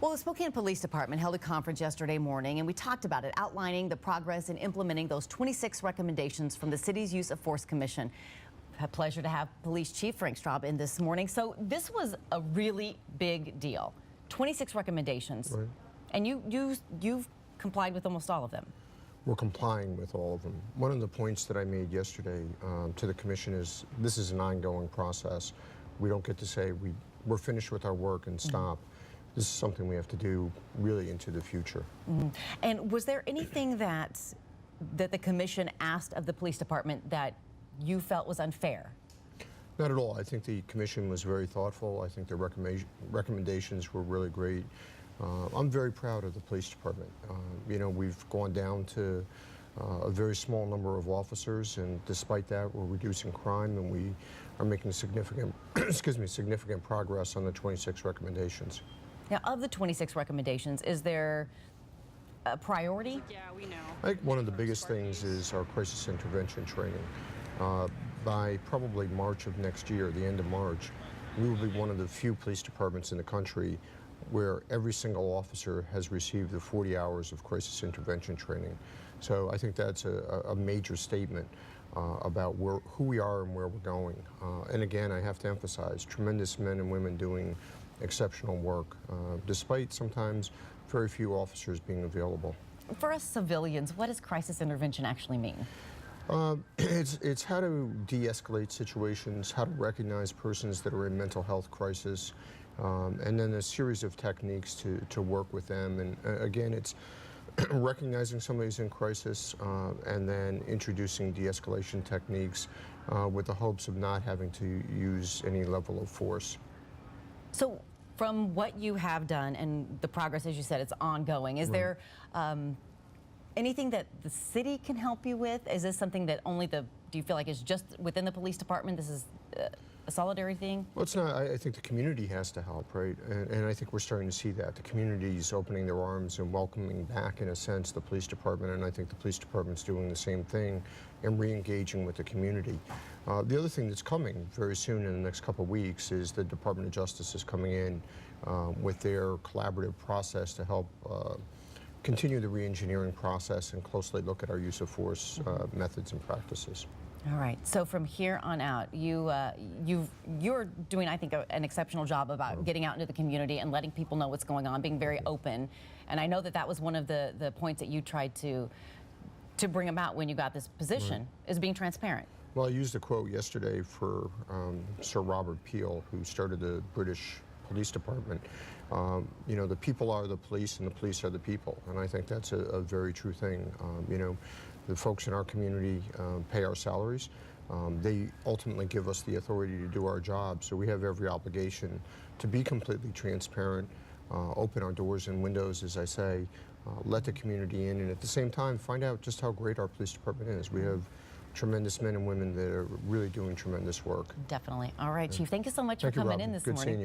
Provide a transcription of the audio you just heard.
Well, the Spokane Police Department held a conference yesterday morning, and we talked about it, outlining the progress in implementing those 26 recommendations from the city's Use of Force Commission. I had pleasure to have Police Chief Frank Straub in this morning. So this was a really big deal. 26 recommendations, right. And you've complied with almost all of them. We're complying with all of them. One of the points that I made yesterday to the commission is this is an ongoing process. We don't get to say we're finished with our work and stop. This is something we have to do really into the future. And was there anything that the commission asked of the police department that you felt was unfair? Not at all. I think the commission was very thoughtful. I think the recommendations were really great. I'm very proud of the police department. You know, we've gone down to a very small number of officers, and despite that, we're reducing crime, and we are making significant, significant progress on the 26 recommendations. Now, of the 26 recommendations, is there a priority? Yeah, we know. I think one of the biggest things is our crisis intervention training. By probably March of next year, the end of March, we will be one of the few police departments in the country where every single officer has received the 40 hours of crisis intervention training. So I think that's a major statement about who we are and where we're going. And again, I have to emphasize, tremendous men and women doing exceptional work, despite sometimes very few officers being available. For us civilians, what does crisis intervention actually mean? It's how to de-escalate situations, how to recognize persons that are in mental health crisis, and then a series of techniques to work with them. And again, it's recognizing somebody's in crisis and then introducing de-escalation techniques with the hopes of not having to use any level of force. So from what you have done and the progress, as you said, it's ongoing, is there anything that the city can help you with? Is this something that only do you feel like is just within the police department? This is a solidarity thing? Well, it's not. I think the community has to help, right? And I think we're starting to see that. The community is opening their arms and welcoming back, in a sense, the police department, and I think the police department's doing the same thing and re-engaging with the community. The other thing that's coming very soon in the next couple of weeks is the Department of Justice is coming in with their collaborative process to help continue the re-engineering process and closely look at our use of force methods and practices. All right. So from here on out, you're doing, I think, an exceptional job about getting out into the community and letting people know what's going on, being very open. And I know that that was one of the points that you tried to bring about when you got this position, is being transparent. Well, I used a quote yesterday for Sir Robert Peel, who started the British Police Department. You know, the people are the police and the police are the people, and I think that's a very true thing. You know, the folks in our community pay our salaries. They ultimately give us the authority to do our job, so we have every obligation to be completely transparent, open our doors and windows, as I say, let the community in, and at the same time find out just how great our police department is. We have tremendous men and women that are really doing tremendous work. Definitely. All right, Chief, thank you so much for coming in this morning. Good seeing you.